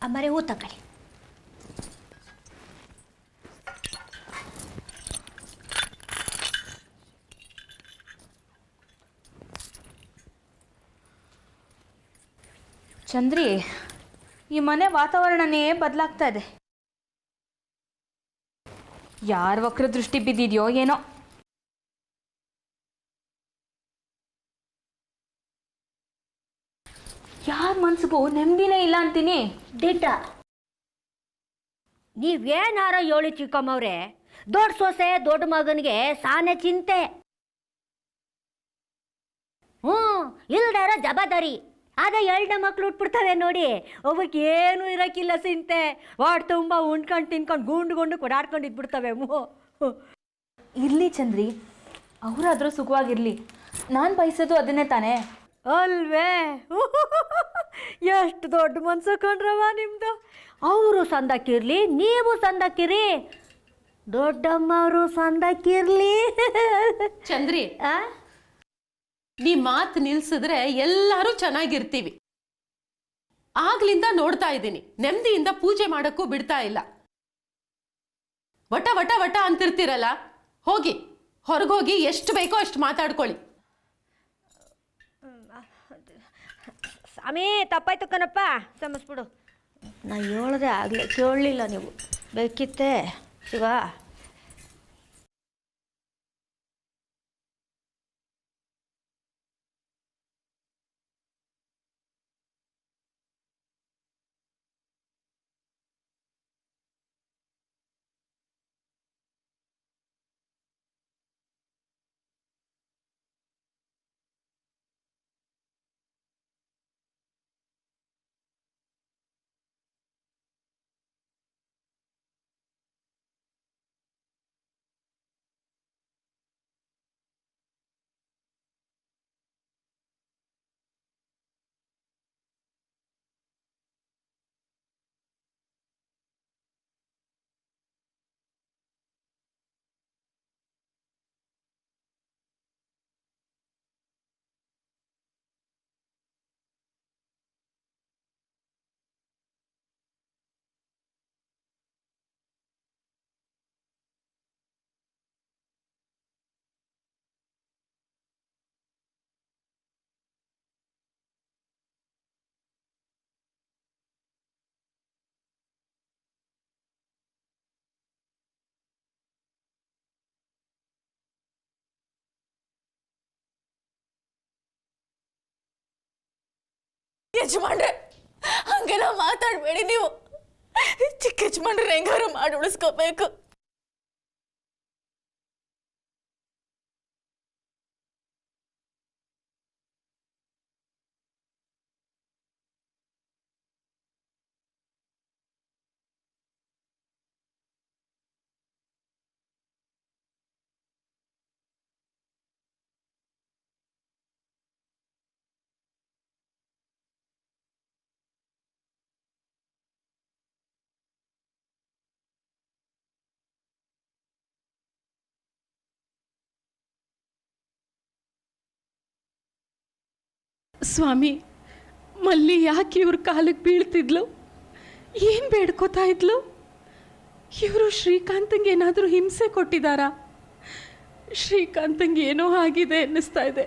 ಅಮ್ಮರೇ ಹೂ ತಗೊಳ್ಳಿ. ಚಂದ್ರಿ, ಈ ಮನೆ ವಾತಾವರಣನೇ ಬದಲಾಗ್ತಾ ಇದೆ. ಯಾರ ವಕ್ರ ದೃಷ್ಟಿ ಬಿದ್ದಿದೆಯೋ ಏನೋ. ಯಾರ ಮನ್ಸಿಗೂ ನೆಮ್ಮದಿನೇ ಇಲ್ಲ ಅಂತೀನಿ. ದಿಟ್ಟ, ನೀವೇನಾರ ಹೇಳಿ ಚಿಕ್ಕಮ್ಮವ್ರೆ, ದೊಡ್ಡ ಸೊಸೆ ದೊಡ್ಡ ಮಗನಿಗೆ ಸಾನೆ ಚಿಂತೆ. ಇಲ್ದಾರ ಜವಾಬ್ದಾರಿ. ಅದೇ 2 ಮಕ್ಳು ಉಟ್ಬಿಡ್ತವೆ ನೋಡಿ, ಒಬ್ಬಕ್ಕೆ ಏನೂ ಇರೋಕ್ಕಿಲ್ಲ ಚಿಂತೆ. ವಾಡ್ ತುಂಬ ಉಣ್ಕೊಂಡು ತಿನ್ಕೊಂಡು ಗುಂಡು ಕೊಡಾಡ್ಕೊಂಡು ಇದ್ಬಿಡ್ತವೆ. ಇರಲಿ ಚಂದ್ರಿ, ಅವರಾದರೂ ಸುಖವಾಗಿರಲಿ. ನಾನು ಬಯಸೋದು ಅದನ್ನೇ ತಾನೇ ಅಲ್ವೇ? ಎಷ್ಟು ದೊಡ್ಡ ಮನ್ಸು ಕಂಡ್ರವ ನಿಮ್ಮದು. ಅವರು ಸಂದಕ್ಕಿರಲಿ, ನೀವು ಸಂದಕ್ಕಿರಿ, ದೊಡ್ಡಮ್ಮವರು ಸಂದಕ್ಕಿರಲಿ. ಚಂದ್ರಿ, ನೀ ಮಾತು ನಿಲ್ಸಿದ್ರೆ ಎಲ್ಲರೂ ಚೆನ್ನಾಗಿರ್ತೀವಿ. ಆಗ್ಲಿಂದ ನೋಡ್ತಾ ಇದ್ದೀನಿ, ನೆಮ್ಮದಿಯಿಂದ ಪೂಜೆ ಮಾಡೋಕ್ಕೂ ಬಿಡ್ತಾ ಇಲ್ಲ. ವಟ ವಟ ವಟ ಅಂತಿರ್ತೀರಲ್ಲ, ಹೋಗಿ ಹೊರಗೋಗಿ ಎಷ್ಟು ಬೇಕೋ ಅಷ್ಟು ಮಾತಾಡ್ಕೊಳ್ಳಿ. ಸ್ವಾಮಿ, ತಪ್ಪಾಯ್ತು ಕಣಪ್ಪ, ಕ್ಷಮಿಸ್ಬಿಡು. ನಾ ಹೇಳ್ದೆ ಆಗಲೇ ಕೇಳಲಿಲ್ಲ ನೀವು. ಬೇಕಿತ್ತೆ ಶಿವ. ಯಜಮಾನ್ರೆ, ಹಂಗೆಲ್ಲ ಮಾತಾಡಬೇಡಿ ನೀವು. ಚಿಕ್ಕ ಯಜಮಾನ್ರೆ ಹೆಂಗಾರು ಮಾಡಿ ಉಳಿಸ್ಕೋಬೇಕು. ಸ್ವಾಮಿ, ಮಲ್ಲಿ ಯಾಕೆ ಇವ್ರ ಕಾಲಿಗೆ ಬೀಳ್ತಿದ್ಲು? ಏನು ಬೇಡ್ಕೋತಾ ಇದ್ಲು? ಇವರು ಶ್ರೀಕಾಂತಂಗೆ ಏನಾದರೂ ಹಿಂಸೆ ಕೊಟ್ಟಿದ್ದಾರಾ? ಶ್ರೀಕಾಂತಂಗೆ ಏನೋ ಆಗಿದೆ ಅನ್ನಿಸ್ತಾ ಇದೆ.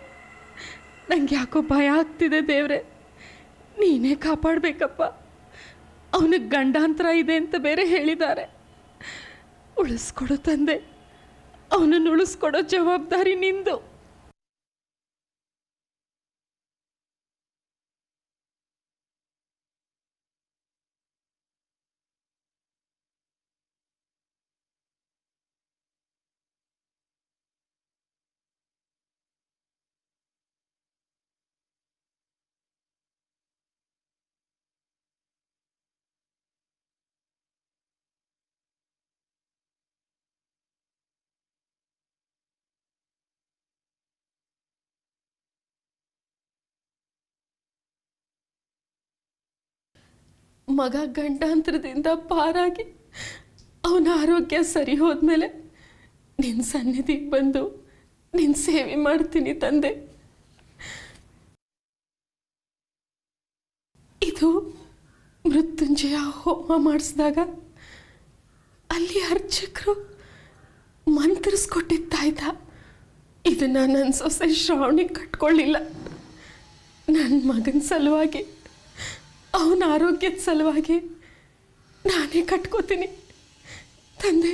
ನಂಗೆ ಯಾಕೋ ಭಯ ಆಗ್ತಿದೆ. ದೇವ್ರೆ, ನೀನೇ ಕಾಪಾಡಬೇಕಪ್ಪ. ಅವನಿಗೆ ಗಂಡಾಂತರ ಇದೆ ಅಂತ ಬೇರೆ ಹೇಳಿದ್ದಾರೆ. ಉಳಿಸ್ಕೊಡು ತಂದೆ, ಅವನನ್ನು ಉಳಿಸ್ಕೊಡೋ ಜವಾಬ್ದಾರಿ ನಿಂದು. ಮಗ ಗಂಡಾಂತರದಿಂದ ಪಾರಾಗಿ ಅವನ ಆರೋಗ್ಯ ಸರಿ ಹೋದ್ಮೇಲೆ ನಿನ್ನ ಸನ್ನಿಧಿಗೆ ಬಂದು ನಿನ್ನ ಸೇವೆ ಮಾಡ್ತೀನಿ ತಂದೆ. ಇದು ಮೃತ್ಯುಂಜಯ ಹೋಮ ಮಾಡಿಸಿದಾಗ ಅಲ್ಲಿ ಅರ್ಚಕರು ಮಂತ್ರಿಸ್ಕೊಟ್ಟಿದ್ದಾಯ್ತ. ಇದನ್ನು ನನ್ನ ಸೊಸೆ ಶ್ರಾವಣಿ ಕಟ್ಕೊಳ್ಳಿಲ್ಲ. ನನ್ನ ಮಗನ ಸಲುವಾಗಿ, ಅವನ ಆರೋಗ್ಯದ ಸಲುವಾಗಿ ನಾನೇ ಕಟ್ಕೋತೀನಿ. ತಂದೆ,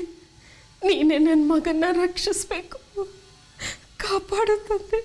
ನೀನೇ ನನ್ನ ಮಗನ್ನ ರಕ್ಷಿಸ್ಬೇಕು, ಕಾಪಾಡು ತಂದೆ.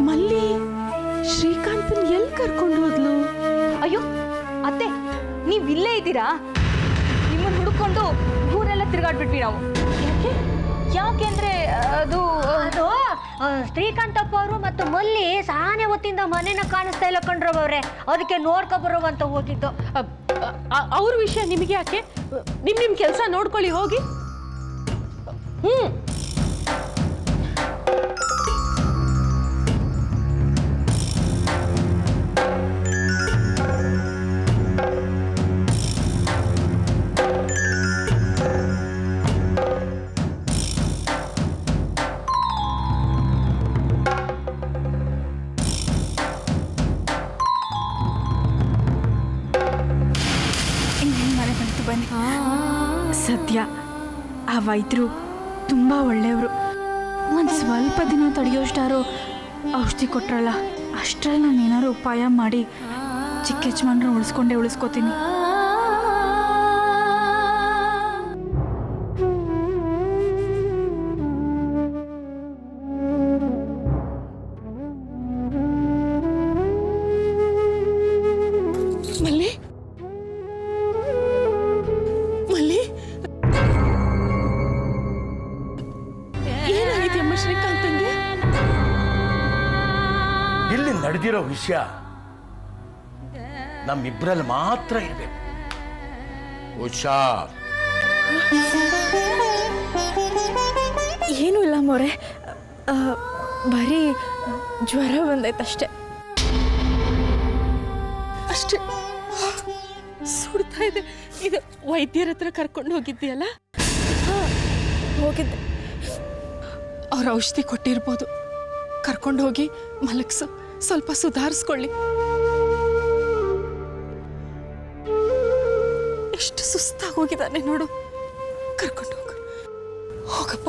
ಮಲ್ಲಿ ಶ್ರೀಕಾಂತನ್ ಎಲ್ಲಿ ಕರ್ಕೊಂಡು ಹೋದ್ಲು? ಅಯ್ಯೋ ಅತ್ತೆ, ನೀವು ಇಲ್ಲೇ ಇದ್ದೀರಾ? ನಿಮ್ಮನ್ನು ಹುಡುಕೊಂಡು ಊರೆಲ್ಲ ತಿರುಗಾಡ್ಬಿಟ್ವಿ ನಾವು. ಯಾಕೆ ಅಂದ್ರೆ ಅದು ಶ್ರೀಕಾಂತಪ್ಪ ಅವರು ಮತ್ತು ಮಲ್ಲಿ ಸಾನೆ ಹೊತ್ತಿಂದ ಮನೇನ ಕಾಣಿಸ್ತಾ ಇಲ್ಲ ಕಂಡ್ರವ್ರೆ, ಅದಕ್ಕೆ ನೋಡ್ಕೊಬರುವಂತ ಹೋಗಿದ್ದು. ಅವ್ರ ವಿಷಯ ನಿಮಗೆ ಯಾಕೆ? ನಿಮ್ ಕೆಲಸ ನೋಡ್ಕೊಳ್ಳಿ ಹೋಗಿ. ಮನೆ ಬಂತು, ಬನ್ನಿ. ಸದ್ಯ ಆ ವೈದ್ಯರು ತುಂಬ ಒಳ್ಳೆಯವರು. ಒಂದು ಸ್ವಲ್ಪ ದಿನ ತಡೆಯೋಷ್ಟಾರು ಔಷಧಿ ಕೊಟ್ರಲ್ಲ, ಅಷ್ಟರಲ್ಲಿ ನಾನು ಏನಾದ್ರು ಉಪಾಯ ಮಾಡಿ ಚಿಕ್ಕ ಯಜಮಾನ್ರು ಉಳಿಸ್ಕೋತೀನಿ. ಮಲ್ಲಿ, ಮಲ್ಲಿ, ಏನಾಗಿದೆಯಮ್ಮ ಶ್ರೀಕಾಂತಂಗೆ? ಇಲ್ಲಿ ನಡೆದಿರೋ ವಿಷಯ ನಮ್ಮಿಬ್ಬರಲ್ಲಿ ಮಾತ್ರ ಇರಬೇಕು. ಹುಷಾರ್. ಏನೂ ಇಲ್ಲ ಮೊರೆ, ಬರೀ ಜ್ವರ ಬಂದೈತಷ್ಟೇ. ಅಷ್ಟೇ ಸುಡ್ತಾ ಇದೆ. ಇದು ವೈದ್ಯರ ಹತ್ರ ಕರ್ಕೊಂಡು ಹೋಗಿದ್ದೀಯಲ್ಲ? ಹೋಗಿದ್ದೆ. ಅವ್ರ ಔಷಧಿ ಕೊಟ್ಟಿರ್ಬೋದು. ಕರ್ಕೊಂಡು ಹೋಗಿ ಮಲಗಿಸು, ಸ್ವಲ್ಪ ಸುಧಾರಿಸ್ಕೊಳ್ಳಿ. ಎಷ್ಟು ಸುಸ್ತಾಗಿ ಹೋಗಿದ್ದಾನೆ ನೋಡು. ಕರ್ಕೊಂಡು ಹೋಗು, ಹೋಗಪ್ಪ.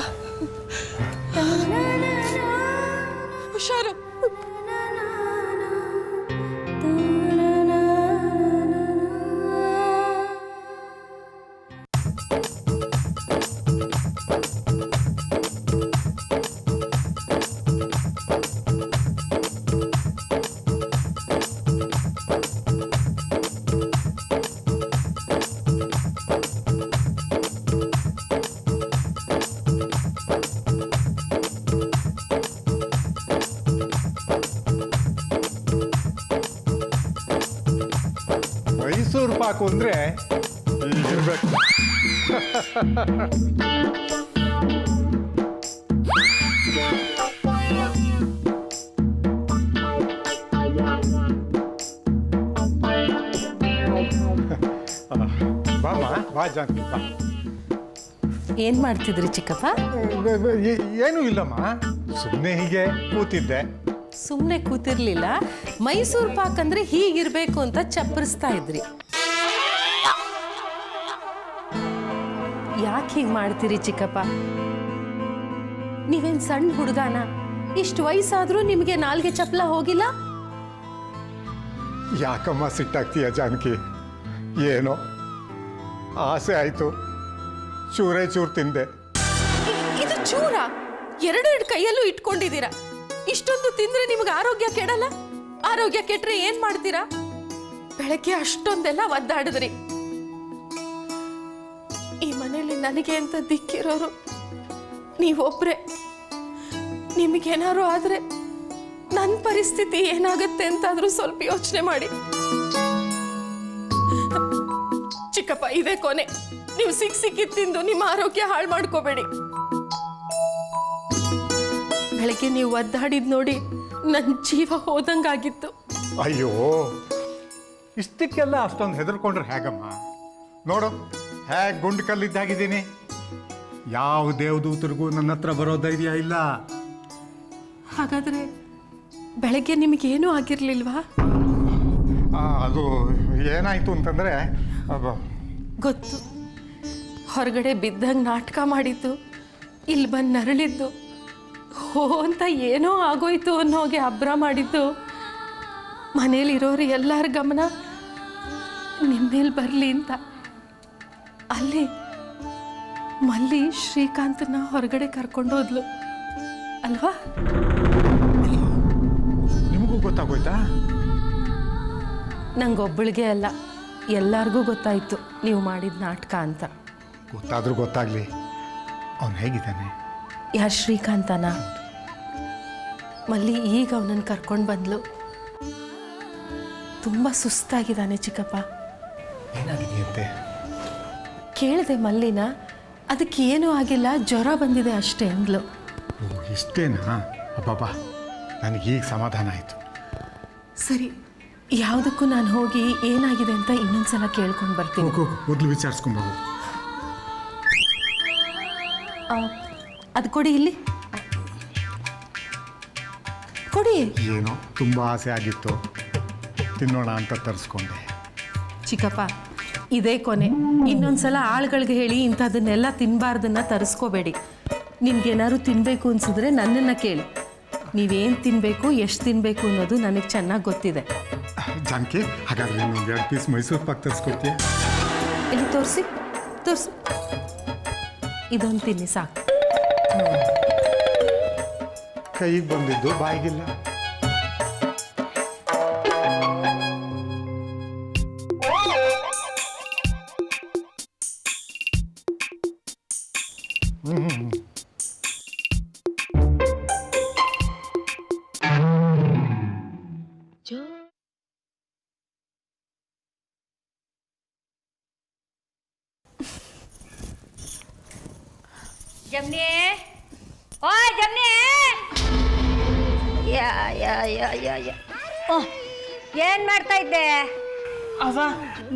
ಹುಷಾರು. ಮೈಸೂರು ಪಾಕು ಅಂದರೆ ಇರಬೇಕು. ಬಾಮ ಬಾ ಜಾನಕಿ ಬಾ. ಏನು ಮಾಡ್ತಿದ್ರಿ ಚಿಕ್ಕಪ್ಪ? ಏನೂ ಇಲ್ಲಮ್ಮ, ಸುಮ್ಮನೆ ಹೀಗೆ ಕೂತಿದ್ದೆ. ಸುಮ್ಮನೆ ಕೂತಿರ್ಲಿಲ್ಲ, ಮೈಸೂರು ಪಾಕ್ ಅಂದ್ರೆ ಹೀಗಿರ್ಬೇಕು ಅಂತ ಚಪ್ಪರಿಸ್ತಾ ಇದ್ರಿ. ಯಾಕೆ ಹೀಗೆ ಮಾಡ್ತೀರಿ ಚಿಕ್ಕಪ್ಪ? ನೀವೇನ್ ಸಣ್ಣ ಹುಡುಗಾನ? ಇಷ್ಟು ವಯಸ್ಸಾದ್ರೂ ನಿಮಗೆ ನಾಲ್ಗೆ ಚಪ್ಪಲ ಹೋಗಿಲ್ಲ? ಯಾಕಮ್ಮ ಸಿಟ್ಟಾಗ್ತೀಯ ಜಾನಕಿ? ಏನೋ ಆಸೆ ಆಯಿತು, ಚೂರೇ ಚೂರು ತಿಂದೆ. ಇದು ಚೂರ ಎರಡೆರಡು ಕೈಯಲ್ಲೂ ಇಟ್ಕೊಂಡಿದ್ದೀರಾ. ಇಷ್ಟೊಂದು ತಿಂದ್ರೆ ನಿಮ್ಗೆ ಆರೋಗ್ಯ ಕೆಡಲ್ಲ? ಆರೋಗ್ಯ ಕೆಟ್ರೆ ಏನ್ ಮಾಡ್ತೀರಾ? ಬೆಳಗ್ಗೆ ಅಷ್ಟೊಂದೆಲ್ಲ ಒದ್ದಾಡಿದ್ರಿ. ಈ ಮನೇಲಿ ನನಗೆ ಅಂತ ದಿಕ್ಕಿರೋರು ನೀವೊಬ್ರೆ. ನಿಮಗೇನಾದ್ರು ಆದ್ರೆ ನನ್ನ ಪರಿಸ್ಥಿತಿ ಏನಾಗುತ್ತೆ ಅಂತಾದ್ರೂ ಸ್ವಲ್ಪ ಯೋಚನೆ ಮಾಡಿ. ಚಿಕ್ಕಪ್ಪ, ಇದೇ ಕೊನೆ. ನೀವು ಸಿಕ್ಕಿದ್ ತಿಂದು ನಿಮ್ಮ ಆರೋಗ್ಯ ಹಾಳು ಮಾಡ್ಕೋಬೇಡಿ. ಬೆಳಗ್ಗೆ ನೀವು ಒದ್ದಾಡಿದ್ ನೋಡಿ ನನ್ನ ಜೀವ ಹೋದಂಗಾಗಿತ್ತು. ಅಯ್ಯೋ, ಇಷ್ಟಕ್ಕೆಲ್ಲ ಅಷ್ಟೊಂದು ಹೆದರ್ಕೊಂಡ್ರೆ ಹೇಗಮ್ಮ? ನೋಡು ಹೇಗೆ ಗುಂಡು ಕಲ್ಲಿದ್ದಾಗಿದ್ದೀನಿ. ಯಾವ ದೇವದೂತರಿಗೂ ನನ್ನ ಹತ್ರ ಬರೋ ಧೈರ್ಯ ಇಲ್ಲ. ಹಾಗಾದ್ರೆ ಬೆಳಗ್ಗೆ ನಿಮಗೇನೂ ಆಗಿರ್ಲಿಲ್ವಾ? ಅದು ಏನಾಯ್ತು ಅಂತಂದ್ರೆ ಗೊತ್ತು. ಹೊರಗಡೆ ಬಿದ್ದಂಗೆ ನಾಟಕ ಮಾಡಿದ್ದು, ಇಲ್ಲಿ ಬಂದು ನರಳಿದ್ದು, ಹೋ ಅಂತ ಏನೋ ಆಗೋಯ್ತು ಅನ್ನೋಗೆ ಅಬ್ರ ಮಾಡಿದ್ದು, ಮನೇಲಿರೋರು ಎಲ್ಲರ ಗಮನ ನಿಮ್ಮ ಮೇಲೆ ಬರಲಿ ಅಂತ ಅಲ್ಲಿ ಮಲ್ಲಿ ಶ್ರೀಕಾಂತನ ಹೊರಗಡೆ ಕರ್ಕೊಂಡೋದ್ಲು ಅಲ್ವಾ? ನಿಮಗೂ ಗೊತ್ತಾಗೋಯ್ತಾ? ನಂಗೊಬ್ಬಳಿಗೆ ಅಲ್ಲ, ಎಲ್ಲರಿಗೂ ಗೊತ್ತಾಯ್ತು ನೀವು ಮಾಡಿದ ನಾಟಕ ಅಂತ. ಗೊತ್ತಾದ್ರೂ ಗೊತ್ತಾಗ್ಲಿ, ಅವನು ಹೇಗಿದ್ದಾನೆ? ಯಾರು, ಶ್ರೀಕಾಂತನ? ಮಲ್ಲಿ ಈಗ ಅವನನ್ನು ಕರ್ಕೊಂಡು ಬಂದ್ಲು. ತುಂಬ ಸುಸ್ತಾಗಿದ್ದಾನೆ ಚಿಕ್ಕಪ್ಪ. ಏನಾಗಿದೆಯಂತೆ? ಕೇಳಿದೆ ಮಲ್ಲಿನ, ಅದಕ್ಕೆ ಏನೂ ಆಗಿಲ್ಲ, ಜ್ವರ ಬಂದಿದೆ ಅಷ್ಟೇ ಅಂದ್ಲು. ಓ, ಇಷ್ಟೇನಾ? ಅಬ್ಬಬ್ಬಾ, ನನಗೀಗ ಸಮಾಧಾನ ಆಯಿತು. ಸರಿ, ಯಾವುದಕ್ಕೂ ನಾನು ಹೋಗಿ ಏನಾಗಿದೆ ಅಂತ ಇನ್ನೊಂದ್ಸಲ ಕೇಳ್ಕೊಂಡು ಬರ್ತೀನಿ. ಮೊದಲು ವಿಚಾರಿಸ್ಕೊಂಬೋದು. ಅದು ಕೊಡಿ, ಇಲ್ಲಿ ಕೊಡಿ. ಏನೋ ತುಂಬ ಆಸೆ ಆಗಿತ್ತು, ತಿನ್ನೋಣ ಅಂತ ತರಿಸ್ಕೊಂಡೆ. ಚಿಕ್ಕಪ್ಪ, ಇದೇ ಕೊನೆ. ಇನ್ನೊಂದ್ಸಲ ಆಳುಗಳಿಗೆ ಹೇಳಿ ಇಂಥದನ್ನೆಲ್ಲ ತಿನ್ನಬಾರ್ದನ್ನ ತರಿಸ್ಕೋಬೇಡಿ. ನಿಮ್ಗೇನಾದ್ರು ತಿನ್ನಬೇಕು ಅನ್ಸಿದ್ರೆ ನನ್ನನ್ನು ಕೇಳಿ. ನೀವೇನು ತಿನ್ನಬೇಕು, ಎಷ್ಟು ತಿನ್ನಬೇಕು ಅನ್ನೋದು ನನಗೆ ಚೆನ್ನಾಗಿ ಗೊತ್ತಿದೆ. ಜಾನಕಿ, ಹಾಗಾದ್ರೆ ನೀನು 2 ಪೀಸ್ ಮೈಸೂರು ಪಾಕ್ ತರಿಸ್ಕೊಡ್ತೀಯ? ಇಲ್ಲಿ ತೋರಿಸಿ. ಇದೊಂದು ತಿನ್ನಿ ಸಾಕು. ಕೈಗೆ ಬಂದಿದ್ದು ಬಾಯಿಗಿಲ್ಲ. ಜಮ್ನಿ, ಓಯ್ ಜಮ್ನಿ! ಯಾ ಯಾ ಯಾ ಯಾ ಯಾ ಓಹ್, ಏನು ಮಾಡ್ತಾ ಇದ್ದೆ? ಅವ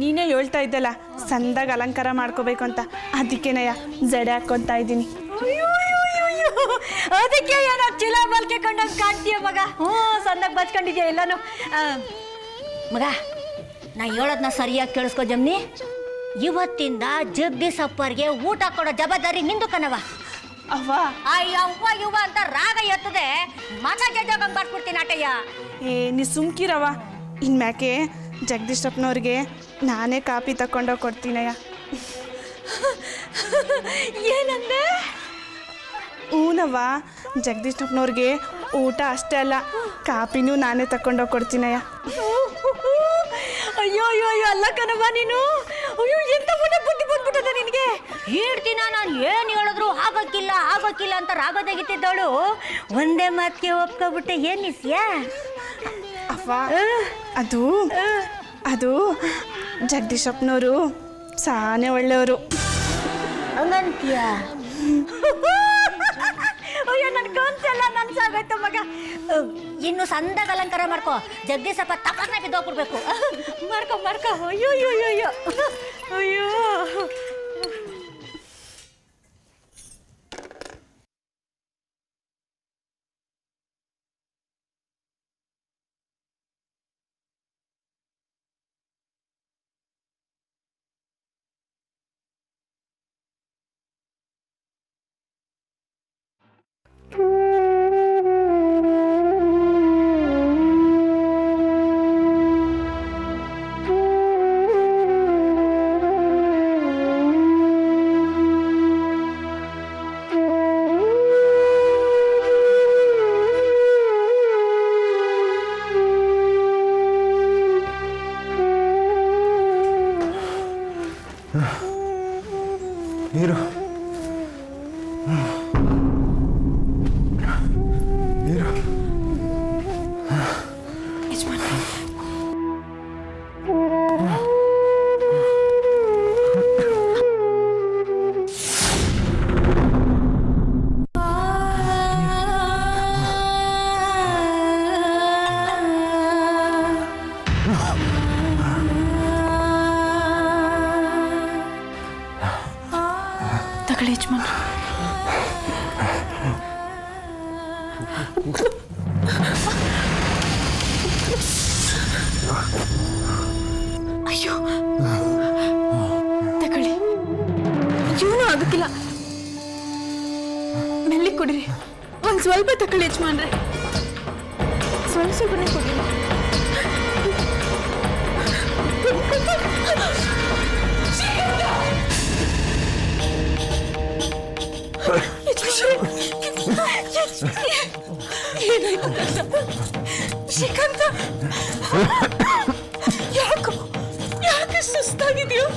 ನೀನೇ ಹೇಳ್ತಾ ಇದ್ದಲ್ಲ ಸಂದಾಗ ಅಲಂಕಾರ ಮಾಡ್ಕೋಬೇಕು ಅಂತ, ಅದಕ್ಕೇನಯ್ಯ ಜಡೆ ಹಾಕ್ಕೊತಾ ಇದ್ದೀನಿ. ಅದಕ್ಕೆ ಏನೋ ಚಿಲ ಬಲ್ಕೆ ಕಂಡಂಗೆ ಕಾಣ್ತೀಯ ಮಗ. ಸಂದಾಗ ಬಚ್ಕೊಂಡಿದ್ಯಾ ಎಲ್ಲಾನು. ಮಗ, ನಾ ಹೇಳೋದನ್ನ ಸರಿಯಾಗಿ ಕೇಳಿಸ್ಕೊ ಜಮ್ನಿ. ಇವತ್ತಿಂದ ಜಗದೀಶ್ ಅಪ್ಪರಿಗೆ ಊಟ ಕೊಡೋ ಜವಾಬ್ದಾರಿ ನಿಂದು ಕಣವ. ಅವ್ವ ಅವ್ವ ಇವ್ವ ಅಂತ ರಾಗ ಎತ್ತದೆ, ಮಗ ಜಜ್ಜಾಗ ಬರ್ಬಿಡ್ತೀನಿ ಆಟಯ್ಯ. ನೀ ಸುಮ್ಕಿರವ. ಇನ್ಮ್ಯಾಕೆ ಜಗದೀಶಪ್ಪನವ್ರಿಗೆ ನಾನೇ ಕಾಪಿ ತಗೊಂಡೋಗಿ ಕೊಡ್ತೀನಯ್ಯ. ಏನಂದೆ? ಹೂನವ್ವ, ಜಗದೀಶಪ್ಪನವ್ರಿಗೆ ಊಟ ಅಷ್ಟೇ ಅಲ್ಲ, ಕಾಪಿನೂ ನಾನೇ ತಗೊಂಡೋಗಿ ಕೊಡ್ತೀನಯ್ಯ. ಅಯ್ಯೋ ಅಯ್ಯೋ ಅಯ್ಯೋ, ಅಲ್ಲ ಕಣವ ನೀನು. ಅಯ್ಯೋ, ಎಂತ ಬುದ್ಧಿ ಬಂದ್ಬಿಟ್ಟದ ನಿನಗೆ. ಏಳು ದಿನ ನಾನು ಏನು ಹೇಳಿದ್ರು ಆಗೋಕ್ಕಿಲ್ಲ ಅಂತ ರಾಗ ತೆಗಿತಿದ್ದವಳು ಒಂದೇ ಮಾತಿಗೆ ಒಪ್ಕೊಬಿಟ್ಟೆ. ಏನು ನಿಸ್ಯಾ? ಅವ್ವ, ಅದು ಜಗದೀಶಪ್ಪನವರು ಸಾನೇ ಒಳ್ಳೆಯವರು. ಹಂಗಂತೀಯ? ಅಯ್ಯೋ, ನನ್ನ ಕನ್ಸೆಲ್ಲ ನನ್ಸಾಗೋಯ್ತು ಮಗ. ಇನ್ನು ಸಂದಾಗ ಅಲಂಕಾರ ಮಾಡ್ಕೋ, ಜಗದೀಶಪ್ಪ ತಪ್ಪನ್ನ ಬಿದ್ದೋಗ್ಬಿಡ್ಬೇಕು. ಮಾಡ್ಕೊ. ಅಯ್ಯೋ ಅಯ್ಯೋ ಅಯ್ಯೋ ಅಯ್ಯೋ. ಅಯ್ಯೋ ತಗೊಳ್ಳಿ, ಏನೂ ಆಗಕ್ಕಿಲ್ಲ. ಮೆಲ್ಲಿ ಕೊಡ್ರಿ, ಒಂದು ಸ್ವಲ್ಪ ತಗೊಳ್ಳಿ ಯಜಮಾನ್ರೆ, ಸ್ವಲ್ಪನೇ ಕೊಡ್ರಿ. ಶ್ರೀಕಾಂತ, ಯಾಕೆ ಸುಸ್ತಾಗಿದೆಯೋ?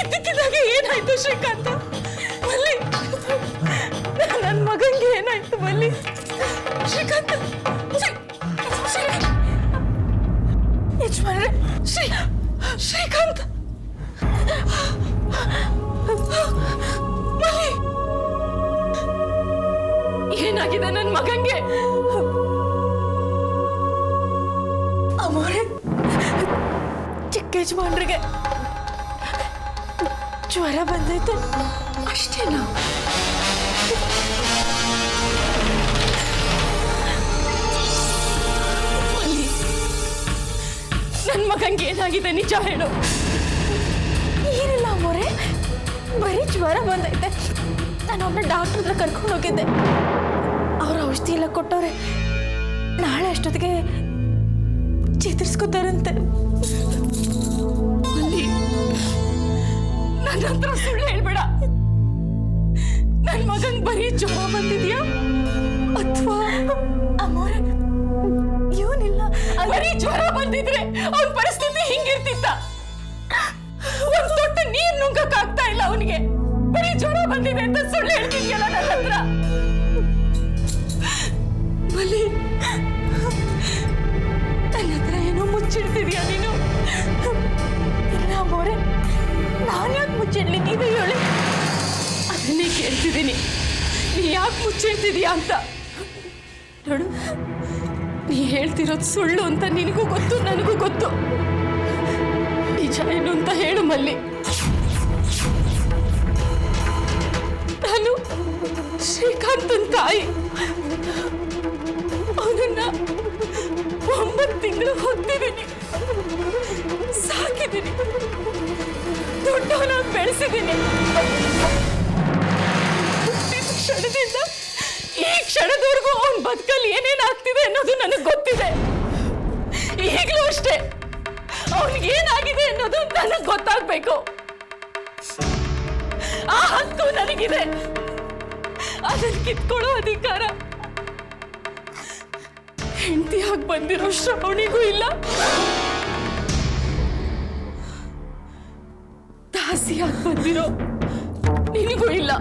ಇದ್ದಕ್ಕಿದ್ದಾಗೆ ಏನಾಯ್ತು ಶ್ರೀಕಾಂತ? ಮಲ್ಲಿ, ನನ್ನ ಮಗಂಗೆ ಏನಾಯ್ತು ಮಲ್ಲಿ? ಶ್ರೀಕಾಂತ, ಯಜಮಾನ್ರೆ, ಶ್ರೀಕಾಂತ್, ಮಲ್ಲಿ, ಏನಾಗಿದೆ ನನ್ನ ಮಗಂಗೆ? ಅಮೋರೆ, ಚಿಕ್ಕ ಯಜಮಾನ್ರಿಗೆ ಜ್ವರ ಬಂದೈತೆ ಅಷ್ಟೇನಾ? ನನ್ನ ಮಗಂಗೆ ಏನಾಗಿದೆ ನಿಜ ಹೇಳು. ಏನಿಲ್ಲ ಅಮ್ಮೋರೆ, ಬರೀ ಜ್ವರ ಬಂದೈತೆ. ನಾನು ಒಬ್ಬ ಡಾಕ್ಟರ್ ಹತ್ರ ಕರ್ಕೊಂಡು ಹೋಗಿದ್ದೆ. ಅವ್ರ ಔಷಧಿ ಎಲ್ಲ ಕೊಟ್ಟವ್ರೆ. ನಾಳೆ ಅಷ್ಟೊತ್ತಿಗೆ ಚೇತರಿಸ್ಕೋತಾರಂತೆ. ಅಲ್ಲಿ ನನ್ನ ಹತ್ರ ಸುಳ್ಳು ಹೇಳ್ಬೇಡ. ನನ್ನ ಮಗಂಗೆ ಬರೀ ಜ್ವರ ಬಂದಿದ್ಯಾ ಅಥವಾ? ಅಮ್ಮೋರೆ, ಇವನಿಲ್ಲ. ಬರೀ ಜ್ವರ ಬಂದಿದ್ರೆ ಅವನ ಪರಿಸ್ಥಿತಿ ಹಿಂಗಿರ್ತಿತ್ತ? ಒಂದ್ ತೊಟ್ಟ ನೀರ್ ನುಂಗಕ್ ಆಗ್ತಾ ಇಲ್ಲ ಅವನಿಗೆ. ಬರೀ ಜ್ವರ ಬಂದಿದೆ ಅಂತ ಸುಳ್ಳು ಹೇಳ್ತಿದ್ಯಲ್ಲ ನನ್ನ ಹತ್ರ. ಬಲಿ, ನನ್ನ ಹತ್ರ ಏನೋ ಮುಚ್ಚಿಡ್ತಿದ್ಯಾ ನೀನು? ಇಲ್ಲ ಅಮ್ಮೋರೆ, ನಾನು ಯಾಕೆ ಮುಚ್ಚಿಡ್ಲಿ? ನೀವೇ ಹೇಳಿ. ಅದನ್ನೇ ಕೇಳ್ತಿದ್ದೀನಿ, ನೀ ಯಾಕೆ ಮುಚ್ಚಿಡ್ತಿದ್ಯಾ ಅಂತ. ನೋಡು, ನೀ ಹೇಳ್ತಿರೋದು ಸುಳ್ಳು ಅಂತ ನಿನಗೂ ಗೊತ್ತು, ನನಗೂ ಗೊತ್ತು. ನಿಜ ಏನು ಅಂತ ಹೇಳು ಮಲ್ಲಿ. ನಾನು ಶ್ರೀಕಾಂತನ್ ತಾಯಿ. ಅವನನ್ನ 9 ತಿಂಗಳು ಹೊತ್ತಿದ್ದೀನಿ, ಸಾಕಿದ್ದೀನಿ, ದೊಡ್ಡವನಾಗಿ ಬೆಳೆಸಿದ್ದೀನಿ. ಕ್ಷಣದಿಂದ ಈ ಕ್ಷಣದವರೆಗೂ ಅವನ ಬದುಕಲ್ಲಿ ಏನೇನಾಗ್ತಿದೆ ಅನ್ನೋದು ನನಗೆ ಗೊತ್ತಿದೆ. ಈಗಲೂ ಅಷ್ಟೇ, ಅವನಿಗೇನಾಗಿದೆ ಅನ್ನೋದು ನನಗೆ ಗೊತ್ತಾಗ್ಬೇಕು. ಆ ಹಕ್ಕು ನನಗಿದೆ. ಅದನ್ನ ಕಿತ್ಕೊಳ್ಳೋ ಅಧಿಕಾರ ಹೆಂಡತಿಯಾಗಿ ಬಂದಿರೋ ಶ್ರವಣಿಗೂ ಇಲ್ಲ, ದಾಸಿಯಾಗಿ ಬಂದಿರೋ ನಿನಗೂ ಇಲ್ಲ.